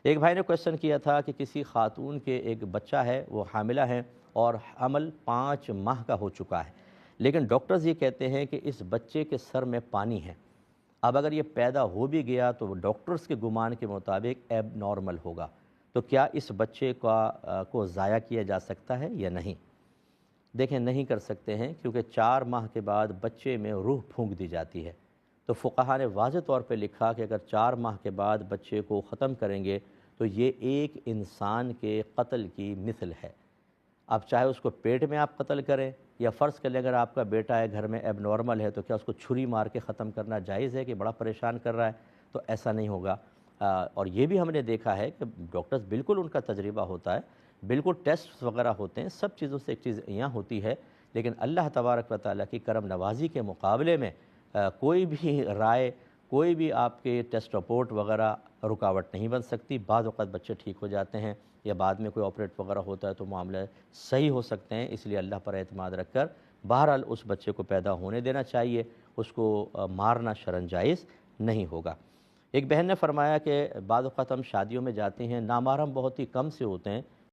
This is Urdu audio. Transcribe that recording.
ایک بھائی نے کویشچن کیا تھا کہ کسی خاتون کے ایک بچہ ہے، وہ حاملہ ہیں اور حمل 5 ماہ کا ہو چکا ہے، لیکن ڈاکٹرز یہ کہتے ہیں کہ اس بچے کے سر میں پانی ہے۔ اب اگر یہ پیدا ہو بھی گیا تو ڈاکٹرز کے گمان کے مطابق ایب نارمل ہوگا، تو کیا اس بچے کو ضائع کیا جا سکتا ہے یا نہیں؟ دیکھیں، نہیں کر سکتے ہیں، کیونکہ 4 ماہ کے بعد بچے میں روح پھونک دی جاتی ہے۔ تو فقہا نے واضح طور پہ لکھا کہ اگر 4 ماہ کے بعد بچے کو ختم کریں گے تو یہ ایک انسان کے قتل کی مثل ہے۔ اب چاہے اس کو پیٹ میں آپ قتل کریں، یا فرض کر لیں اگر آپ کا بیٹا ہے گھر میں ایب نارمل ہے، تو کیا اس کو چھری مار کے ختم کرنا جائز ہے کہ بڑا پریشان کر رہا ہے؟ تو ایسا نہیں ہوگا۔ اور یہ بھی ہم نے دیکھا ہے کہ ڈاکٹرز بالکل ان کا تجربہ ہوتا ہے، بالکل ٹیسٹ وغیرہ ہوتے ہیں، سب چیزوں سے ایک چیز یہاں ہوتی ہے، لیکن اللہ تبارک و تعالیٰ کی کرم نوازی کے مقابلے میں کوئی بھی رائے، کوئی بھی آپ کے ٹیسٹ رپورٹ وغیرہ رکاوٹ نہیں بن سکتی۔ بعض اوقات بچے ٹھیک ہو جاتے ہیں، یا بعد میں کوئی آپریٹ وغیرہ ہوتا ہے تو معاملہ صحیح ہو سکتے ہیں، اس لیے اللہ پر اعتماد رکھ کر بہرحال اس بچے کو پیدا ہونے دینا چاہیے، اس کو مارنا شرعاً جائز نہیں ہوگا۔ ایک بہن نے فرمایا کہ بعض اوقات ہم شادیوں میں جاتے ہیں، نامحرم بہت ہی کم سے ہوتے ہیں،